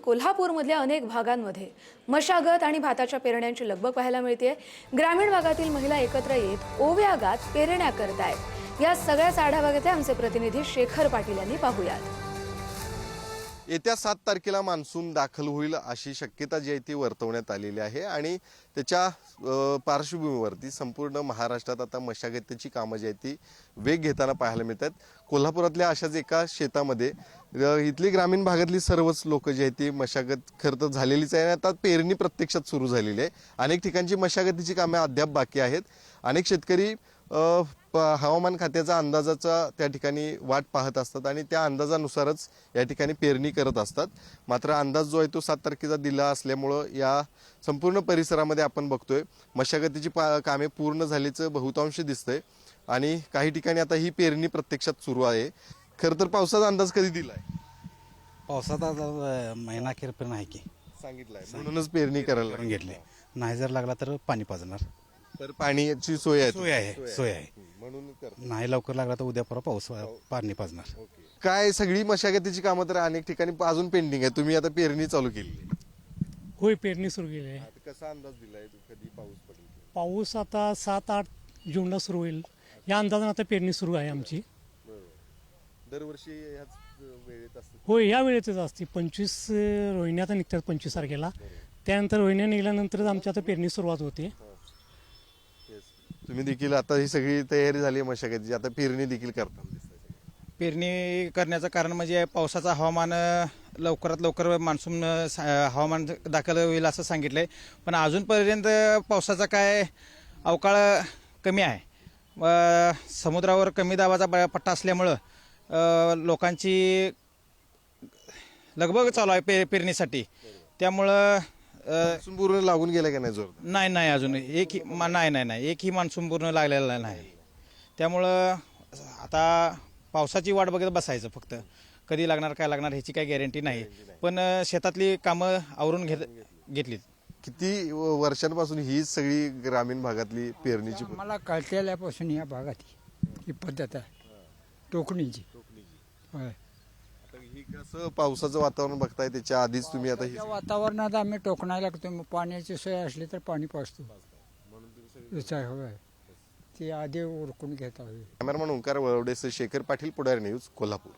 कोल्हापूरमधल्या अनेक भागांमध्ये मशागत आणि भाताच्या पेरण्यांची लगबग पाहायला मिळते। ग्रामीण भागातील महिला एकत्र येत ओव्यागात पेरण्या करतायत। या सगळ्याच आढावा घेते आमचे प्रतिनिधी शेखर पाटील यांनी। पाहूयात। येत्या 7 तारखेला मान्सून दाखल होईल अशी शक्यता जी आहे ती वर्तवण्यात आलेली आहे आणि त्याच्या पार्श्वभूमीवरती संपूर्ण महाराष्ट्रात आता मशागतीची कामं जी आहेत ती वेग घेताना पाहायला मिळतात। कोल्हापुरातल्या अशाच एका शेतामध्ये इथली ग्रामीण भागातली सर्वच लोक जी आहेत ती मशागत खरं तर झालेलीच आहे। आता पेरणी प्रत्यक्षात सुरू झालेली आहे। अनेक ठिकाणची मशागतीची कामे अद्याप बाकी आहेत। अनेक शेतकरी हवामान खात्याचा अंदाजाचा त्या ठिकाणी वाट पाहत असतात आणि त्या अंदाजानुसारच या ठिकाणी पेरणी करत असतात। मात्र अंदाज जो आहे तो 7 तारखेचा दिला असल्यामुळं या संपूर्ण परिसरामध्ये आपण बघतोय मशागतीची कामे पूर्ण झाल्याचं बहुतांश दिसतंय आणि काही ठिकाणी आता ही पेरणी प्रत्यक्षात सुरू आहे। खरं तर पावसाचा अंदाज कधी दिलाय? पावसाचा महिना अखेरपर्यंत आहे की सांगितलाय, म्हणूनच पेरणी करायला घेतली। नाही जर लागला तर पाणी पाजणार, तर पाण्याची सोय आहे सोय आहे म्हणून नाही लवकर लागला तर उद्या परवा पाऊस पाणी पाजणार। काय सगळी मशागतीची कामं तर अनेक ठिकाणी अजून पेंडिंग आहे। तुम्ही आता पेरणी चालू केली? होय, पेरणी सुरू केली आहे। कसा अंदाज दिलाय कधी पाऊस पडेल? पाऊस आता 7-8 जूनला सुरू होईल या अंदाजाने आता पेरणी सुरू आहे आमची। दरवर्षी ह्याच वेळेत असते? होय, या वेळेतच असते। 25 रोहिणी आता निघतात 25 तारखेला। त्यानंतर रोहिण्या निघाल्यानंतरच आमची आता पेरणी सुरुवात होते। तुम्ही देखील आता ही सगळी तयारी झाली आहे मशागतीची, आता पेरणी देखील करता? पेरणी करण्याचं कारण म्हणजे पावसाचा हवामान लवकरात लवकर मान्सून हवामान दाखल होईल असं सांगितलंय, पण अजूनपर्यंत पावसाचा काय अवकाळ कमी आहे। समुद्रावर कमी दाबाचा पट्टा असल्यामुळं लोकांची लगबग चालू आहे पेरणीसाठी। त्यामुळं मान्सून पूर्ण लागून गेला का नाही जोर? नाही अजून एकही मान्सून पूर्ण लागलेला नाही। त्यामुळं आता पावसाची वाट बघत बसायचं, फक्त कधी लागणार काय लागणार ह्याची काही गॅरंटी नाही। पण शेतातली कामं आवरून घेतलीत। किती वर्षांपासून ही सगळी ग्रामीण भागातली पेरणीची मला कळतेल्यापासून या भागात ही पद्धत आहे टोकणीची। होय, ही कसं पावसाचं वातावरण बघताय त्याच्या आधीच तुम्ही आता त्या वातावरणात आम्ही टोकणायला लागतो। पाण्याची सोय असली तर पाणी पाजतो। होय, ती आधी उरकून घेता होईल। कॅमेरामन ओंकार वळवडेसह शेखर पाटील, पुढारी न्यूज, कोल्हापूर।